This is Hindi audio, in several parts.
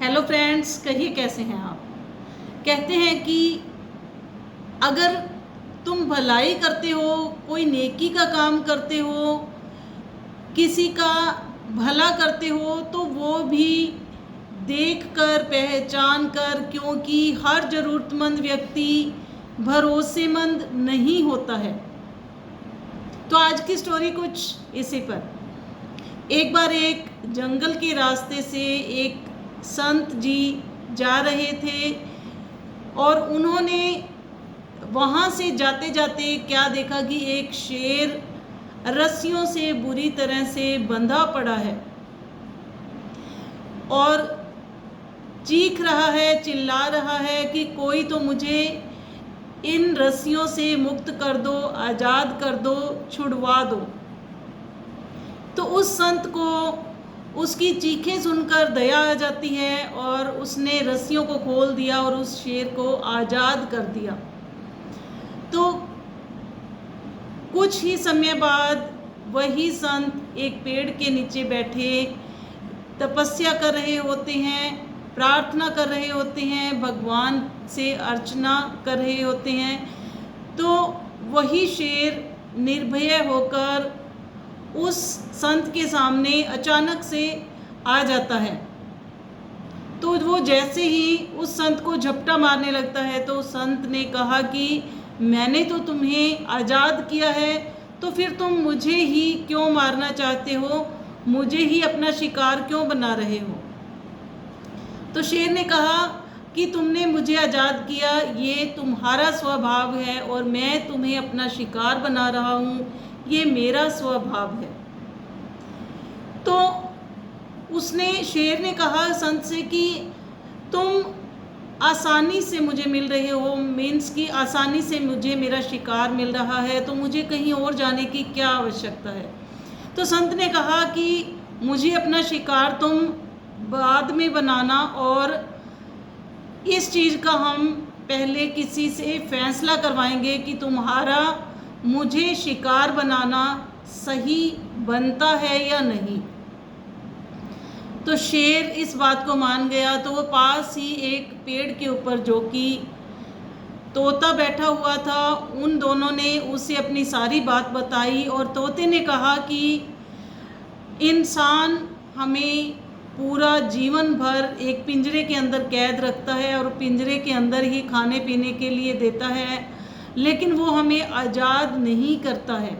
हेलो फ्रेंड्स, कहिए कैसे हैं आप। कहते हैं कि अगर तुम भलाई करते हो, कोई नेकी का काम करते हो, किसी का भला करते हो, तो वो भी देख कर पहचान कर, क्योंकि हर ज़रूरतमंद व्यक्ति भरोसेमंद नहीं होता है। तो आज की स्टोरी कुछ इसी पर। एक बार एक जंगल के रास्ते से एक संत जी जा रहे थे और उन्होंने वहाँ से जाते जाते क्या देखा कि एक शेर रस्सियों से बुरी तरह से बंधा पड़ा है और चीख रहा है, चिल्ला रहा है कि कोई तो मुझे इन रस्सियों से मुक्त कर दो, आज़ाद कर दो, छुड़वा दो। तो उस संत को उसकी चीखें सुनकर दया आ जाती है और उसने रस्सियों को खोल दिया और उस शेर को आज़ाद कर दिया। तो कुछ ही समय बाद वही संत एक पेड़ के नीचे बैठे तपस्या कर रहे होते हैं, प्रार्थना कर रहे होते हैं, भगवान से अर्चना कर रहे होते हैं। तो वही शेर निर्भय होकर उस संत के सामने अचानक से आ जाता है। तो वो जैसे ही उस संत को झपटा मारने लगता है तो संत ने कहा कि मैंने तो तुम्हें आज़ाद किया है, तो फिर तुम मुझे ही क्यों मारना चाहते हो, मुझे ही अपना शिकार क्यों बना रहे हो। तो शेर ने कहा कि तुमने मुझे आज़ाद किया, ये तुम्हारा स्वभाव है और मैं तुम्हें अपना शिकार बना रहा हूँ, ये मेरा स्वभाव है। तो शेर ने कहा संत से कि तुम आसानी से मुझे मिल रहे हो, मीन्स कि आसानी से मुझे मेरा शिकार मिल रहा है, तो मुझे कहीं और जाने की क्या आवश्यकता है। तो संत ने कहा कि मुझे अपना शिकार तुम बाद में बनाना और इस चीज़ का हम पहले किसी से फैसला करवाएंगे कि तुम्हारा मुझे शिकार बनाना सही बनता है या नहीं। तो शेर इस बात को मान गया। तो वो पास ही एक पेड़ के ऊपर जो कि तोता बैठा हुआ था, उन दोनों ने उसे अपनी सारी बात बताई और तोते ने कहा कि इंसान हमें पूरा जीवन भर एक पिंजरे के अंदर कैद रखता है और पिंजरे के अंदर ही खाने पीने के लिए देता है, लेकिन वो हमें आज़ाद नहीं करता है।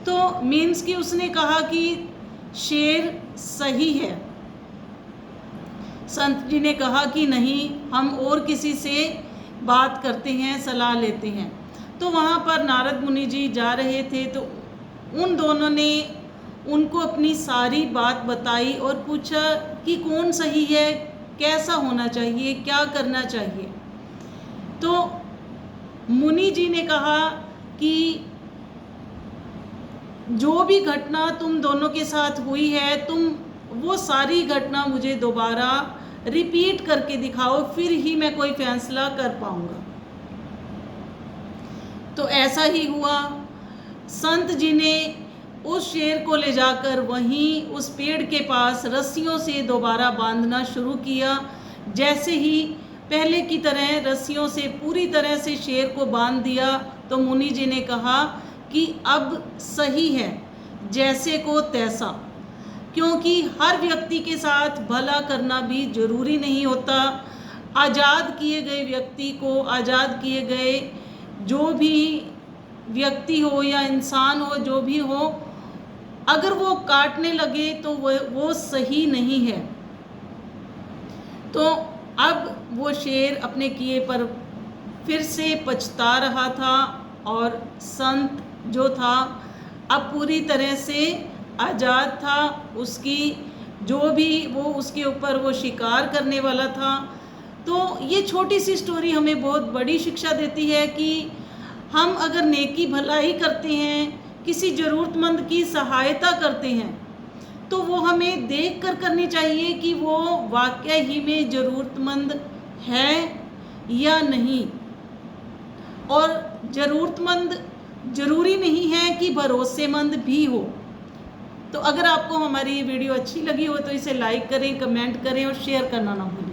तो मीन्स कि उसने कहा कि शेर सही है। संत जी ने कहा कि नहीं, हम और किसी से बात करते हैं, सलाह लेते हैं। तो वहाँ पर नारद मुनि जी जा रहे थे, तो उन दोनों ने उनको अपनी सारी बात बताई और पूछा कि कौन सही है, कैसा होना चाहिए, क्या करना चाहिए। तो मुनि जी ने कहा कि जो भी घटना तुम दोनों के साथ हुई है, तुम वो सारी घटना मुझे दोबारा रिपीट करके दिखाओ, फिर ही मैं कोई फैसला कर पाऊंगा। तो ऐसा ही हुआ। संत जी ने उस शेर को ले जाकर वहीं उस पेड़ के पास रस्सियों से दोबारा बांधना शुरू किया। जैसे ही पहले की तरह रस्सियों से पूरी तरह से शेर को बांध दिया, तो मुनि जी ने कहा कि अब सही है, जैसे को तैसा, क्योंकि हर व्यक्ति के साथ भला करना भी जरूरी नहीं होता। आज़ाद किए गए व्यक्ति को, आज़ाद किए गए जो भी व्यक्ति हो या इंसान हो, जो भी हो, अगर वो काटने लगे तो वो सही नहीं है। तो अब वो शेर अपने किए पर फिर से पछता रहा था और संत जो था अब पूरी तरह से आज़ाद था। उसकी जो भी वो उसके ऊपर वो शिकार करने वाला था। तो ये छोटी सी स्टोरी हमें बहुत बड़ी शिक्षा देती है कि हम अगर नेकी भलाई करते हैं, किसी ज़रूरतमंद की सहायता करते हैं, तो वो हमें देख कर करनी चाहिए कि वो वाकई ही में ज़रूरतमंद है या नहीं। और ज़रूरतमंद ज़रूरी नहीं है कि भरोसेमंद भी हो। तो अगर आपको हमारी ये वीडियो अच्छी लगी हो तो इसे लाइक करें, कमेंट करें और शेयर करना ना भूलें।